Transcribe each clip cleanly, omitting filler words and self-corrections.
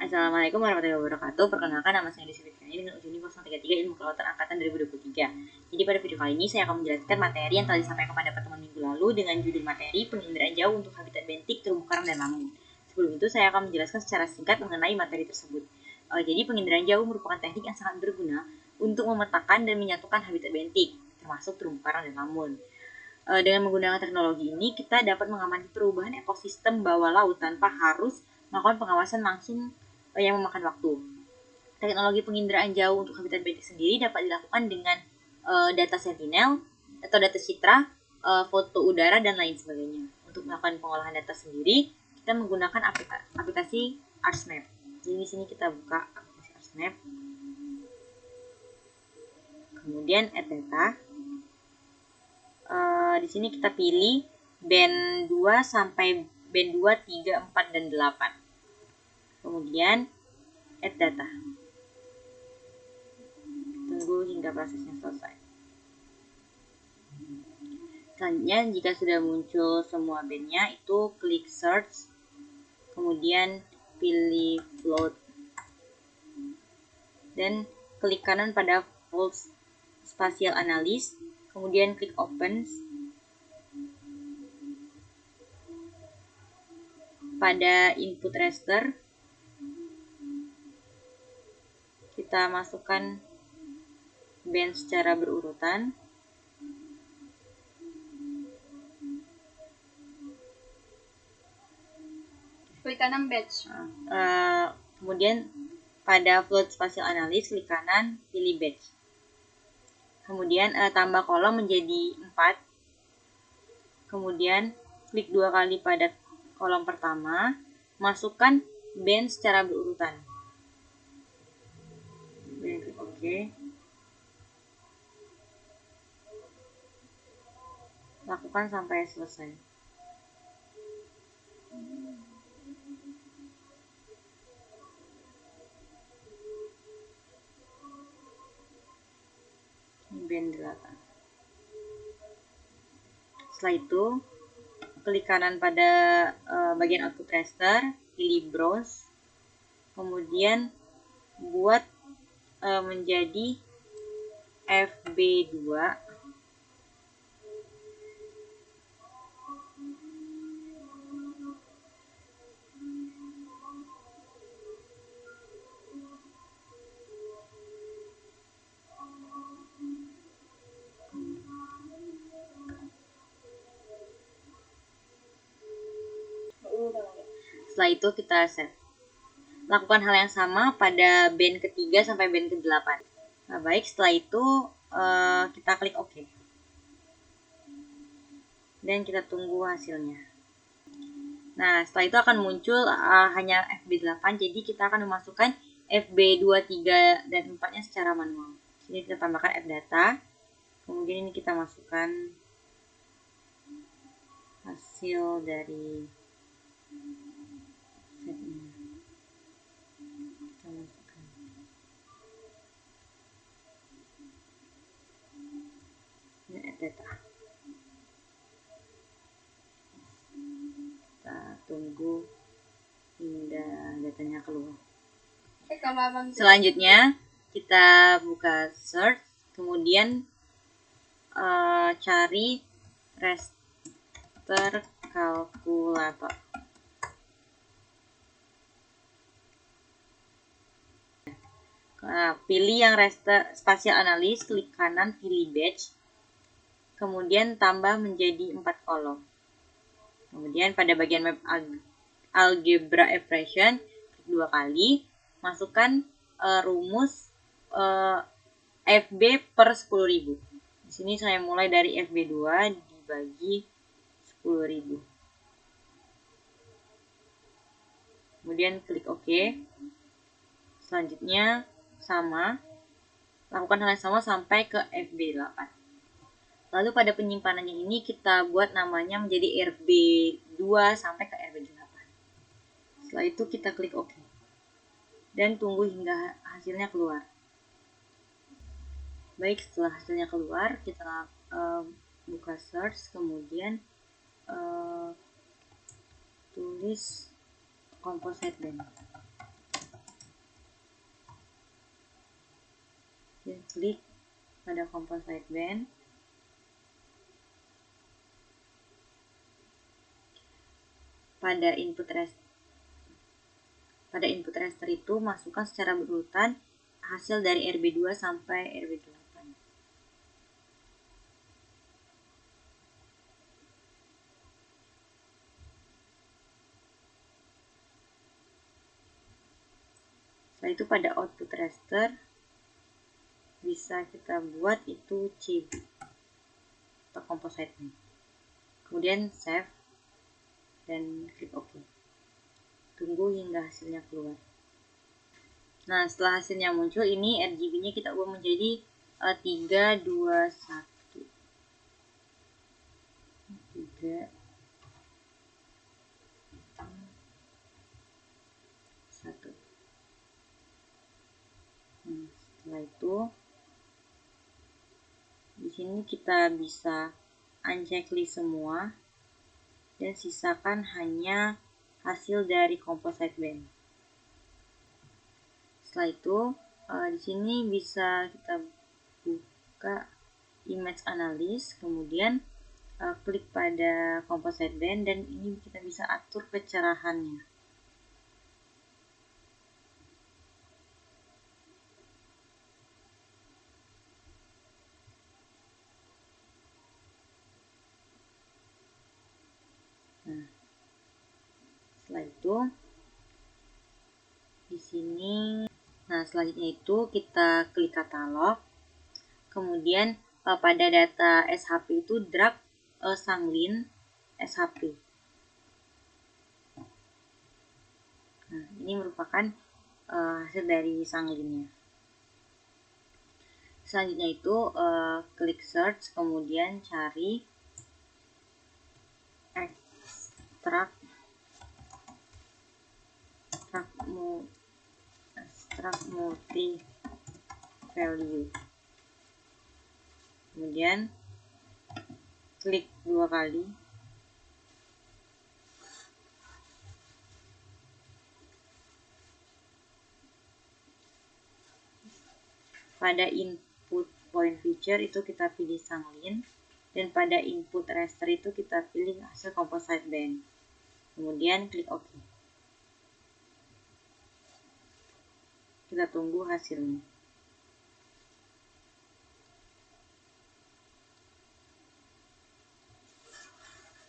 Assalamualaikum warahmatullahi wabarakatuh. Perkenalkan, nama saya Desi Fitriani dengan ujian 033 Ilmu Kelautan Angkatan 2023. Jadi pada video kali ini saya akan menjelaskan materi yang telah disampaikan pada pertemuan minggu lalu dengan judul materi penginderaan jauh untuk habitat bentik, terumbu karang, dan lamun. Sebelum itu saya akan menjelaskan secara singkat mengenai materi tersebut. Jadi penginderaan jauh merupakan teknik yang sangat berguna untuk memetakan dan menyatukan habitat bentik, termasuk terumbu karang dan lamun. Dengan menggunakan teknologi ini, kita dapat mengamati perubahan ekosistem bawah laut tanpa harus melakukan pengawasan langsung yang memakan waktu. Teknologi penginderaan jauh untuk habitat bentik sendiri dapat dilakukan dengan data sentinel atau data citra, foto udara, dan lain sebagainya. Untuk melakukan pengolahan data sendiri, kita menggunakan aplikasi ArcMap. Jadi di sini kita buka aplikasi ArcMap. Kemudian add data. Di sini kita pilih band 2 sampai band 2, 3, 4, dan 8. Kemudian add data. Tunggu hingga prosesnya selesai. Selanjutnya, jika sudah muncul semua bandnya, itu klik search, kemudian pilih float, dan klik kanan pada Float Spatial Analysis, kemudian klik open. Pada input raster, kita masukkan band secara berurutan. Klik kanan batch. Kemudian pada Float Spatial Analysis, klik kanan, pilih batch. Kemudian tambah kolom menjadi 4. Kemudian klik 2 kali pada kolom pertama, masukkan band secara berurutan. Kemudian klik OK. Lakukan sampai selesai. Band 8. Setelah itu, klik kanan pada bagian output raster, pilih browse, kemudian buat menjadi FB2. Setelah itu kita set. Lakukan hal yang sama pada band ketiga sampai band ke-8. Nah, baik, setelah itu kita klik OK. Dan kita tunggu hasilnya. Nah, setelah itu akan muncul hanya FB8, jadi kita akan memasukkan FB2, 3, dan 4-nya secara manual. Sini kita tambahkan fdata. Kemudian ini kita masukkan hasil dari setnya. Kita masukkan. Ini data. Kita tunggu hingga datanya keluar. Selanjutnya kita buka search, kemudian cari raster kalkulator. Pilih yang raster spatial analysis, klik kanan, pilih batch, kemudian tambah menjadi 4 kolom. Kemudian pada bagian map algebra expression, klik 2 kali, masukkan rumus FB per 10.000. Di sini saya mulai dari FB2 dibagi 10.000. Kemudian klik OK. Selanjutnya sama, lakukan hal yang sama sampai ke FB8. Lalu pada penyimpanannya ini kita buat namanya menjadi RB2 sampai ke RB8. Setelah itu kita klik OK. Dan tunggu hingga hasilnya keluar. Baik, setelah hasilnya keluar, kita buka search, kemudian tulis composite band. dan klik pada composite band. Pada input raster itu masukkan secara berurutan hasil dari RB2 sampai RB8. Setelah itu pada output raster bisa kita buat itu chip atau composite band. Kemudian save dan klik OK. Tunggu hingga hasilnya keluar. Nah, setelah hasilnya muncul, ini RGB-nya kita ubah menjadi 3, 2, 1. 3, 1. Setelah itu, di sini kita bisa unchecklist semua dan sisakan hanya hasil dari composite band. Setelah itu, di sini bisa kita buka image analysis, kemudian klik pada composite band dan ini kita bisa atur kecerahannya. Nah, setelah itu di sini, nah selanjutnya itu kita klik katalog, kemudian pada data SHP itu drag Sanglin SHP. Nah, ini merupakan hasil dari Sanglinnya. Selanjutnya itu klik search, kemudian cari extract multi value, kemudian klik 2 kali. Pada input point feature itu kita pilih Sanglin, dan pada input raster itu kita pilih hasil composite band, kemudian klik OK. Kita tunggu hasilnya.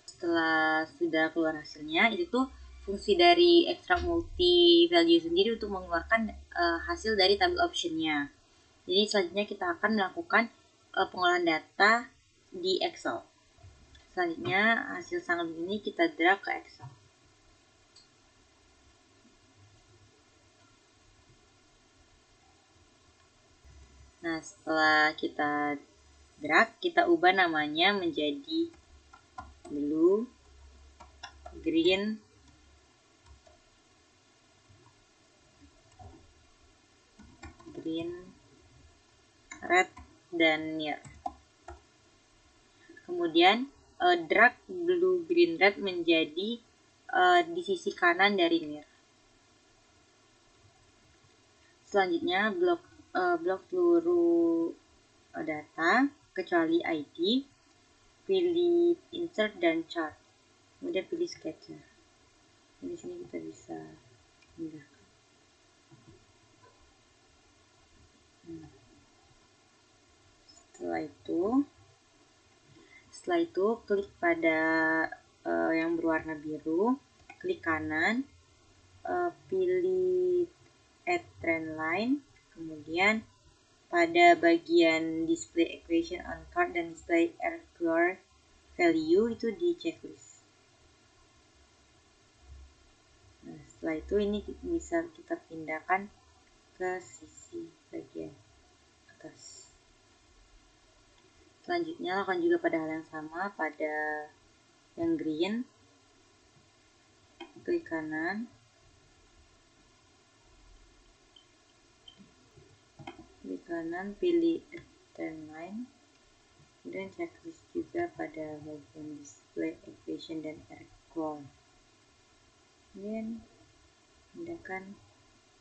Setelah sudah keluar hasilnya, itu tuh fungsi dari extract multi value sendiri untuk mengeluarkan hasil dari tabel optionnya. Jadi selanjutnya kita akan melakukan pengolahan data di Excel. Selanjutnya hasil Sanglin ini kita drag ke Excel. Nah, setelah kita drag, kita ubah namanya menjadi blue, green, red, dan near. Kemudian drag blue, green, red menjadi di sisi kanan dari near. Selanjutnya blok seluruh data kecuali ID, pilih insert dan chart, kemudian pilih sketcher. Di sini kita bisa pindahkan. Setelah itu klik pada yang berwarna biru, klik kanan, pilih add trend line, kemudian pada bagian display equation on card dan display error value itu di checklist. Nah, setelah itu ini bisa kita pindahkan ke sisi bagian atas. Selanjutnya lakukan juga pada hal yang sama pada yang green, klik kanan, pilih trend line, kemudian checklist juga pada bagian display equation dan error. Kemudian pindahkan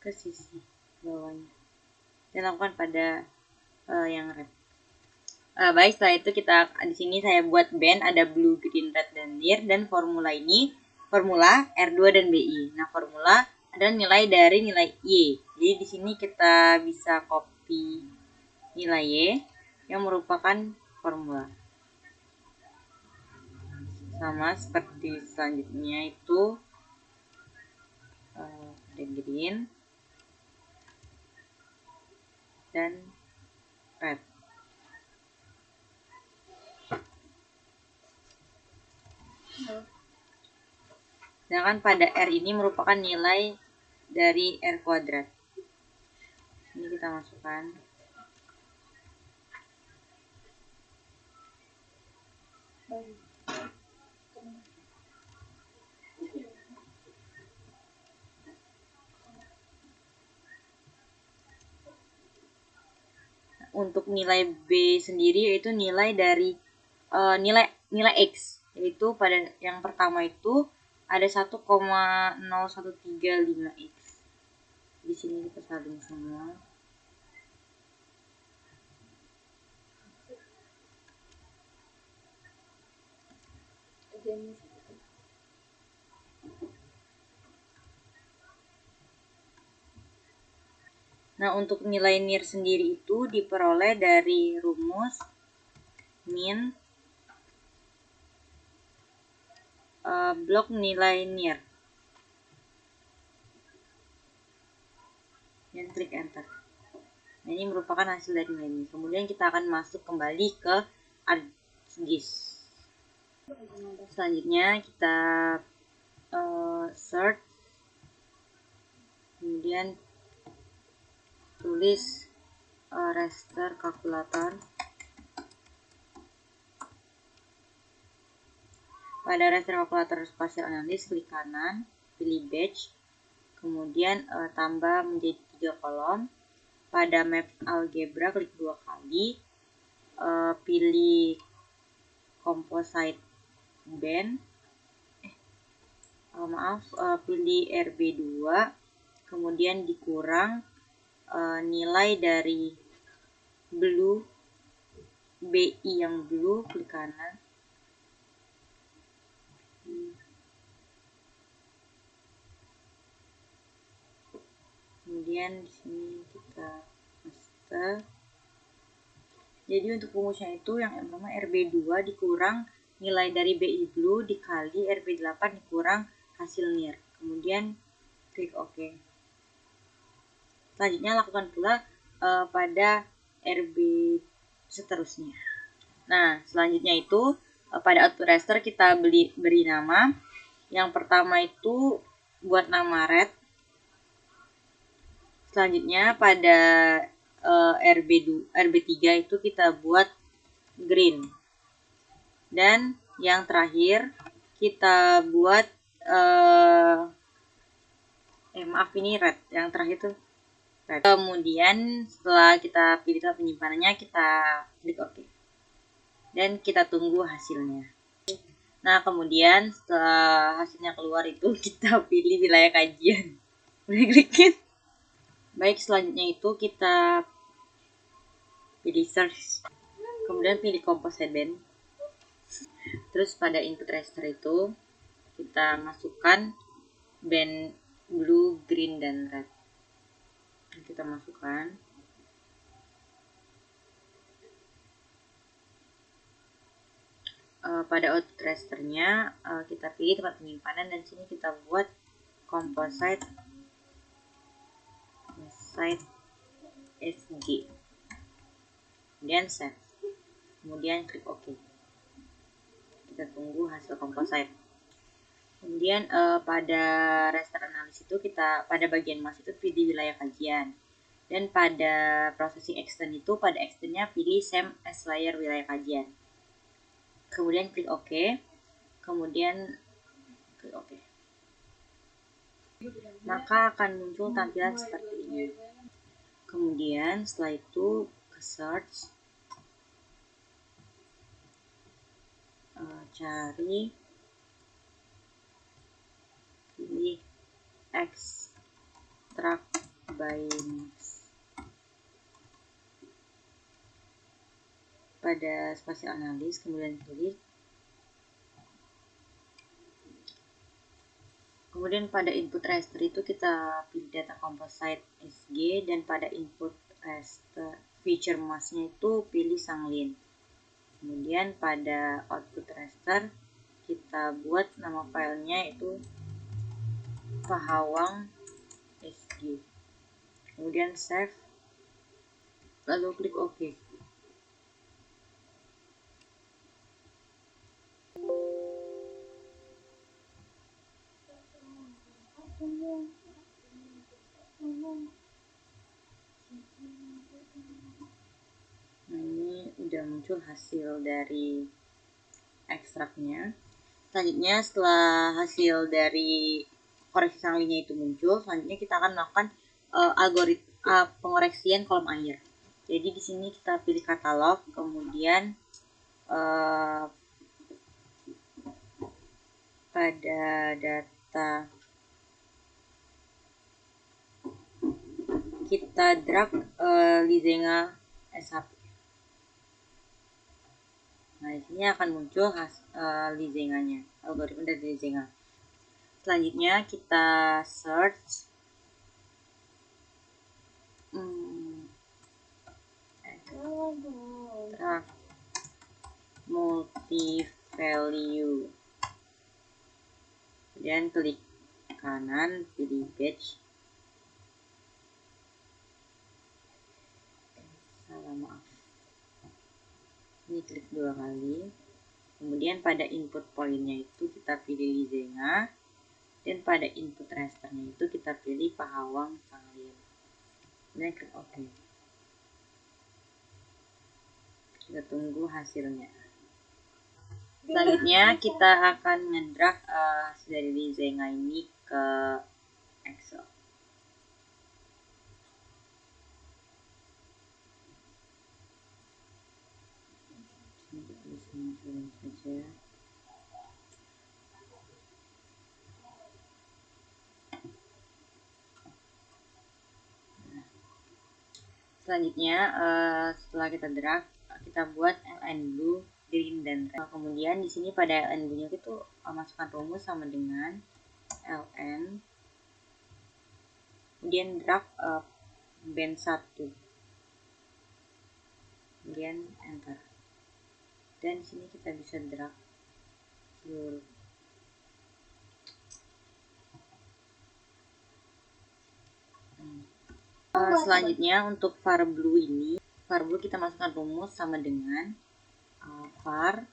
ke sisi bawahnya dan lakukan pada yang red. Baik, setelah itu kita di sini saya buat band ada blue, green, red, dan near, dan formula ini formula R2 dan BI. Nah, formula adalah nilai dari nilai Y. Jadi di sini kita bisa copy nilai Y yang merupakan formula. Sama seperti selanjutnya itu green dan red. Sedangkan pada R ini merupakan nilai dari R kuadrat. Ini kita masukkan. Untuk nilai B sendiri yaitu nilai dari nilai X, yaitu pada yang pertama itu ada 1,0135 X. Di sini kita salin semua. Nah, untuk nilai near sendiri itu diperoleh dari rumus min blok nilai near. Dan klik enter. Nah, ini merupakan hasil dari nilai ini. Kemudian kita akan masuk kembali ke ArcGIS. Selanjutnya kita search, kemudian tulis raster kalkulator. Pada raster kalkulator spasial analis, klik kanan, pilih batch, kemudian tambah menjadi 3 kolom. Pada map algebra klik 2 kali, pilih composite band, pilih RB2, kemudian dikurang nilai dari blue, BI yang blue, klik kanan. Kemudian di sini kita master. Jadi untuk rumusnya itu yang pertama RB2 dikurang nilai dari BI blue dikali RB8 dikurang hasil near. Kemudian klik OK. Selanjutnya lakukan pula pada RB seterusnya. Nah, selanjutnya itu pada output raster kita beri nama. Yang pertama itu buat nama red. Selanjutnya pada RB3 itu kita buat green. Dan yang terakhir kita buat ini red. Yang terakhir itu red. Kemudian setelah kita pilih tempat penyimpanannya, kita klik OK. Dan kita tunggu hasilnya. Nah, kemudian setelah hasilnya keluar itu kita pilih wilayah kajian. Klik. Baik, selanjutnya itu kita pilih search. Kemudian pilih composite band. Terus pada input raster itu kita masukkan band blue, green, dan red. Kita masukkan. Pada output rasternya kita pilih tempat penyimpanan dan sini kita buat composite SG. Kemudian save. Kemudian klik OK. Kita tunggu hasil composite. Kemudian pada raster analis itu kita pada bagian mas itu pilih wilayah kajian. Dan pada processing extend itu pada extendnya pilih same as layer wilayah kajian. Kemudian klik OK. Kemudian klik OK. Maka akan muncul tampilan seperti ini. Kemudian setelah itu ke search, cari, pilih extract by mix. pada spatial analis, kemudian klik. Kemudian pada input raster itu kita pilih data composite SG, dan pada input raster feature mask-nya itu pilih Sanglin. Kemudian pada output raster kita buat nama filenya itu Pahawang SG. Kemudian save, lalu klik OK. Nah, ini udah muncul hasil dari ekstraknya. Selanjutnya, setelah hasil dari koreksi Sanglinnya itu muncul, selanjutnya kita akan melakukan algoritma pengoreksian kolom air. Jadi di sini kita pilih katalog, kemudian pada data kita drag Lizenga S1. Nah, di sini akan muncul Lizenganya, algoritma dari Lizenga. Selanjutnya kita search drag multi value, kemudian klik kanan, pilih batch. Maaf, ini klik 2 kali. Kemudian pada input pointnya itu kita pilih Lizenga, dan pada input rasternya itu kita pilih Pahawang Sanglin. Kemudian klik OK. Kita tunggu hasilnya. Selanjutnya kita akan ngedrag hasil dari Lizenga ini ke Excel. Saja. Selanjutnya setelah kita drag, kita buat ln blue, green, dan red. Kemudian di sini pada ln blue-nya itu masukkan rumus sama dengan ln, kemudian drag band 1, kemudian enter. Dan di sini kita bisa drag seluruh. Selanjutnya untuk var blue ini, var blue kita masukkan rumus sama dengan var,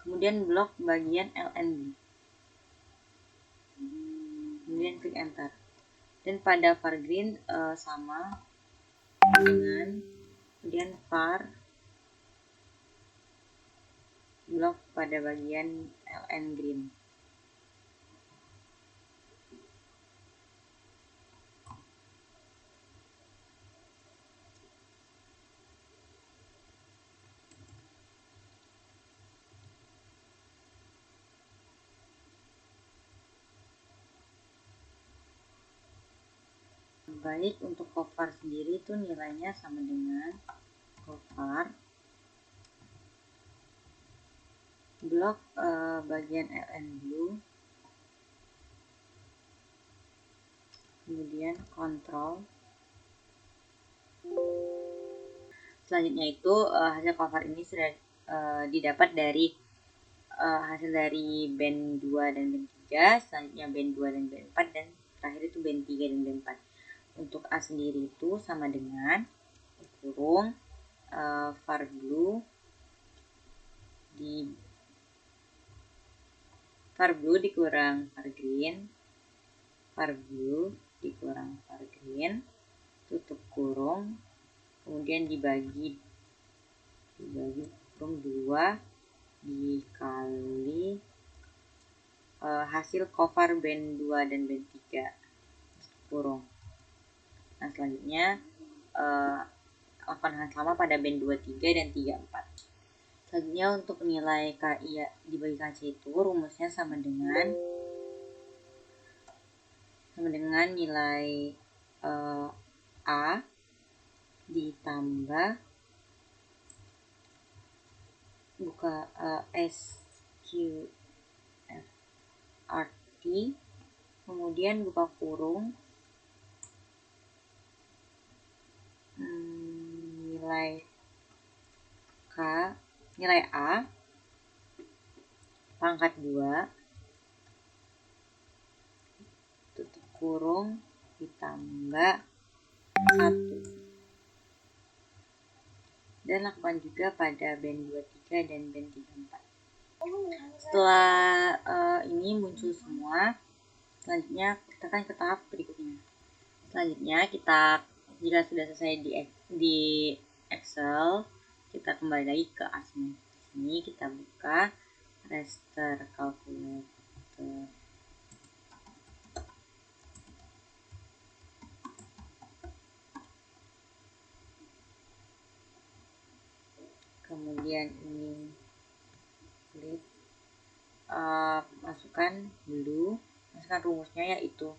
kemudian blok bagian ln blue, kemudian klik enter. Dan pada var green sama dengan, kemudian var blok pada bagian ln green. Baik, untuk covar sendiri itu nilainya sama dengan covar blok bagian ln blue, kemudian kontrol. Selanjutnya itu hasil cover ini sudah didapat dari hasil dari band 2 dan band 3, selanjutnya band 2 dan band 4, dan terakhir itu band 3 dan band 4. Untuk A sendiri itu sama dengan kurung var blue dikurang var green, var blue dikurang var green, tutup kurung, kemudian dibagi kurung 2 dikali hasil cover band 2 dan band 3 kurung. Nah, selanjutnya lakukan hal sama pada band 2, 3, dan 3, 4. Selanjutnya untuk nilai KI dibagi KC itu rumusnya sama dengan nilai A ditambah buka SQRT, kemudian buka kurung, nilai A pangkat 2 tutup kurung ditambah 1, dan lakukan juga pada band 23 dan band 34. Setelah ini muncul semua, selanjutnya kita akan ke tahap berikutnya. Selanjutnya kita, jika sudah selesai di Excel, kita kembali lagi ke Asma. Di sini kita buka raster calculator. Kemudian ini klik, masukkan rumusnya, yaitu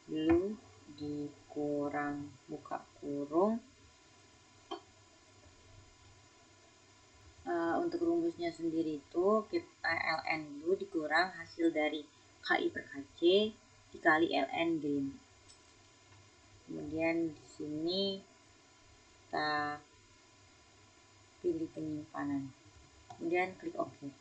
blue dikurang buka kurung. Untuk rumusnya sendiri itu kita ln blue dikurang hasil dari KI per KC dikali ln green. Kemudian di sini kita pilih penyimpanan, kemudian klik OK.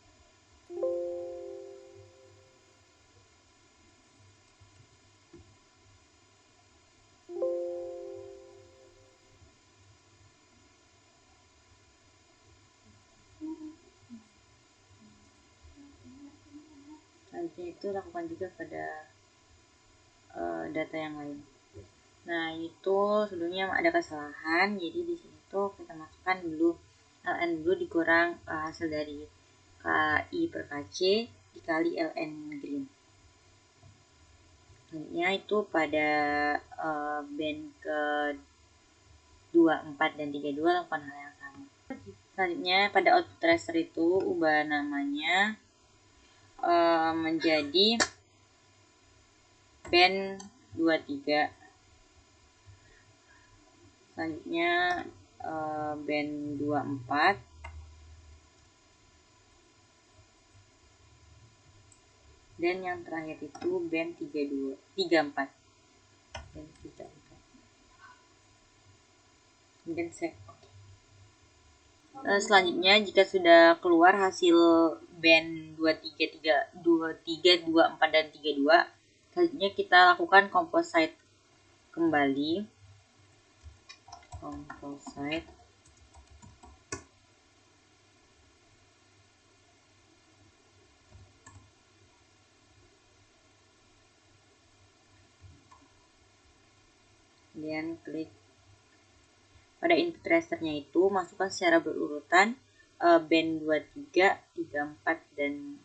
Selanjutnya itu lakukan juga pada data yang lain. Nah, itu sebelumnya ada kesalahan, jadi di sini tuh kita masukkan dulu ln blue dikurang hasil dari KI per KC dikali ln green. Selanjutnya itu pada band ke 24 dan 32 lakukan hal yang sama. Selanjutnya pada output tracer itu ubah namanya menjadi band 23. Selanjutnya band 24, dan yang terakhir itu band 34. Band 34. Kemudian save. Selanjutnya jika sudah keluar hasil band 23, 24 dan 32, selanjutnya kita lakukan composite kembali. Composite. Kemudian klik pada input tracernya itu masukkan secara berurutan band 23, 34 dan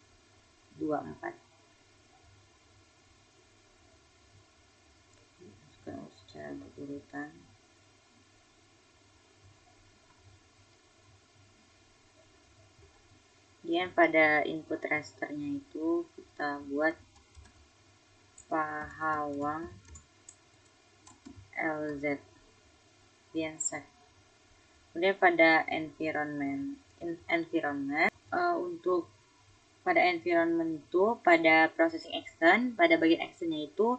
24. Masukkan secara berurutan. Kemudian pada input rasternya itu kita buat Pahawang LZ, kemudian save. Kemudian pada environment untuk pada environment itu pada processing action, pada bagian actionnya itu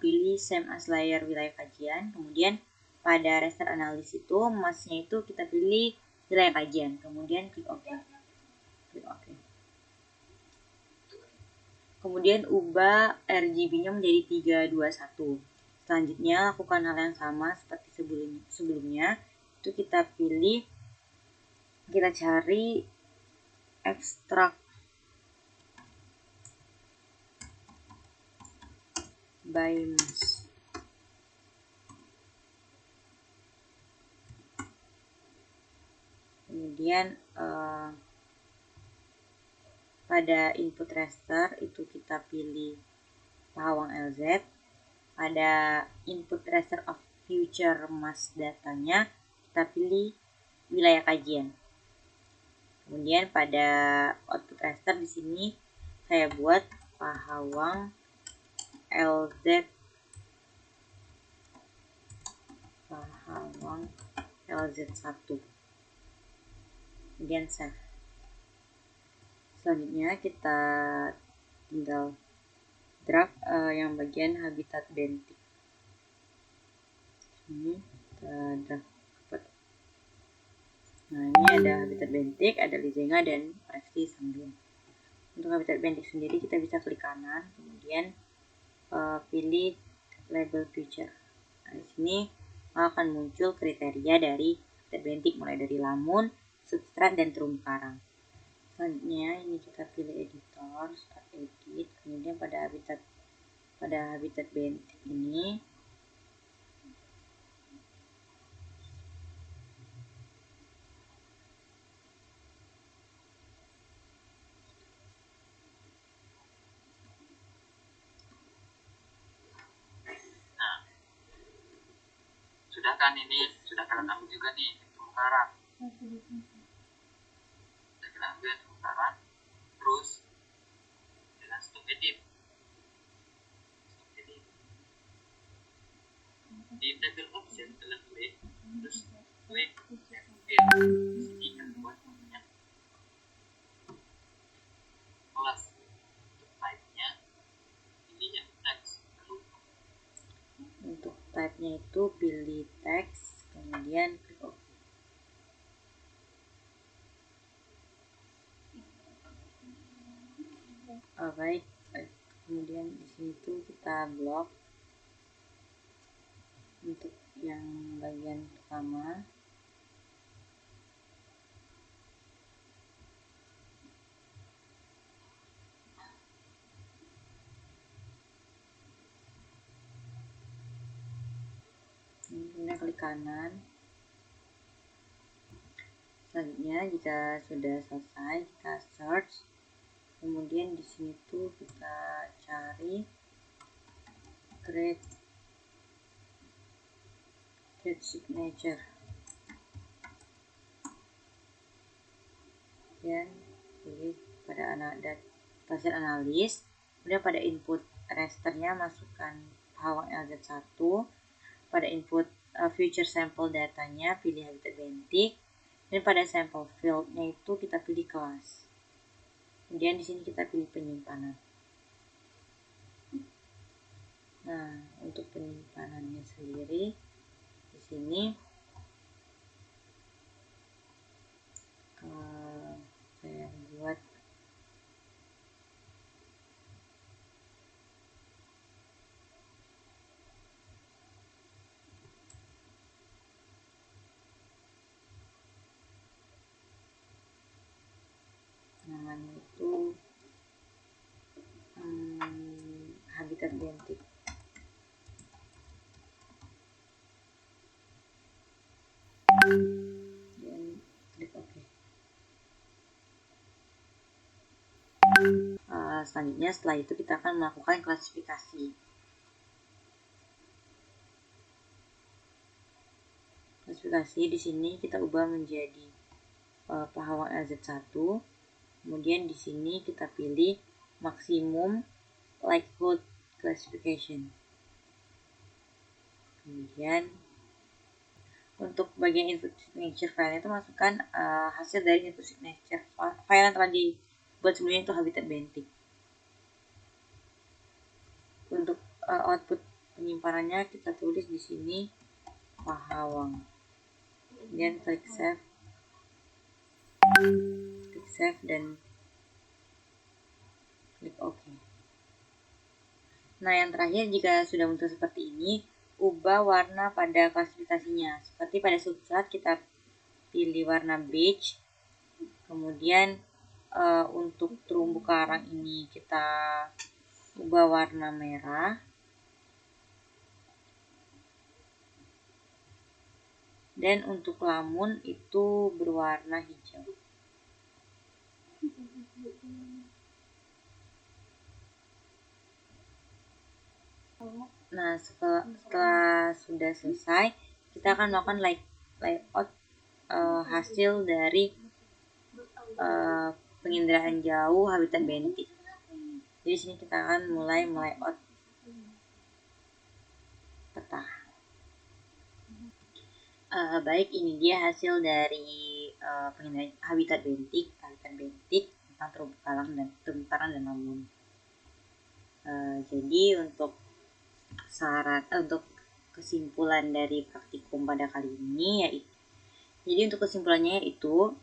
pilih same as layer wilayah kajian. Kemudian pada raster analysis itu masnya itu kita pilih wilayah kajian, kemudian klik OK. Kemudian ubah RGB-nya menjadi 321. Selanjutnya lakukan hal yang sama seperti sebelumnya. Itu kita cari ekstrak by mass. Kemudian pada input raster itu kita pilih Pahawang LZ. Pada input raster of future mass datanya kita pilih wilayah kajian. Kemudian pada output raster di sini saya buat Pahawang LZ 1. kemudian save. Selanjutnya kita tinggal drag yang bagian habitat bentik. Ini kita drag. Nah, ini ada habitat bentik, ada lizenga dan koreksi sambil. Untuk habitat bentik sendiri kita bisa klik kanan, kemudian pilih label feature. Nah, di sini akan muncul kriteria dari habitat bentik mulai dari lamun, substrat dan terumbu karang. Selanjutnya ini kita pilih editor, start edit, kemudian pada habitat bentik ini sudah kan, ini sudah kalian ambil juga nih terumbu karang, sudah kalian ambil terumbu karang, terus dengan stop edit di table option kalian klik, terus klik fill. Di sini kan buat namanya kelas, untuk type-nya pilih yang text, lalu untuk type-nya itu pilih teks, kemudian klik OK. Baik, kemudian di sini tuh kita blok untuk yang bagian pertama. Kemudian klik kanan. Selanjutnya jika sudah selesai kita search, kemudian di sini tuh kita cari create signature, dan pilih pada hasil analis, kemudian pada input rasternya masukkan Pahawang LZ1, pada input future sample datanya pilih habitat bentik, dan pada sample fieldnya itu kita pilih kelas. Kemudian di sini kita pilih penyimpanan. Nah, untuk penyimpanannya sendiri di sini saya buat namanya itu habitat bentik. Dan klik OK. Selanjutnya setelah itu kita akan melakukan klasifikasi. Klasifikasi di sini kita ubah menjadi Pahawang LZ1. Kemudian di sini kita pilih maksimum likelihood classification. Kemudian untuk bagian input signature file itu masukkan hasil dari input signature file yang telah dibuat sebelumnya, itu habitat bentik. Untuk output penyimpanannya kita tulis di sini Pahawang. Kemudian klik save dan klik OK. Nah, yang terakhir, jika sudah muncul seperti ini, ubah warna pada klasifikasinya. Seperti pada substrat kita pilih warna beige. Kemudian untuk terumbu karang ini kita ubah warna merah. Dan untuk lamun itu berwarna hijau. Nah, setelah sudah selesai, kita akan melakukan layout hasil dari penginderaan jauh habitat bentik. Jadi di sini kita akan mulai layout peta. Baik, ini dia hasil dari pengendalian habitat bentik tentang terumbu karang dan lamun. Jadi untuk untuk kesimpulan dari praktikum pada kali ini untuk kesimpulannya yaitu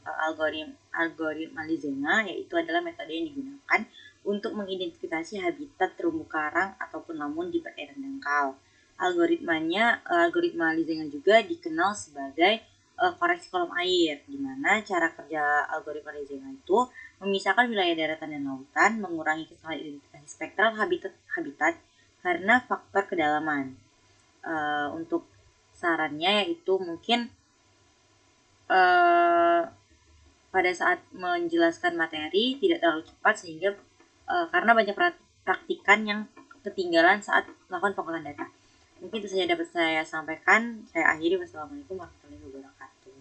algoritma Lizenga yaitu adalah metode yang digunakan untuk mengidentifikasi habitat terumbu karang ataupun lamun di perairan dangkal. Algoritma Lizenga juga dikenal sebagai koreksi kolom air, di mana cara kerja algoritma Lizenga itu memisahkan wilayah daratan dan lautan, mengurangi kesalahan identifikasi spektral habitat karena faktor kedalaman. Untuk sarannya yaitu mungkin pada saat menjelaskan materi tidak terlalu cepat sehingga karena banyak praktikan yang ketinggalan saat melakukan pengolahan data. Mungkin itu saja dapat saya sampaikan. Saya akhiri. Wassalamualaikum warahmatullahi wabarakatuh.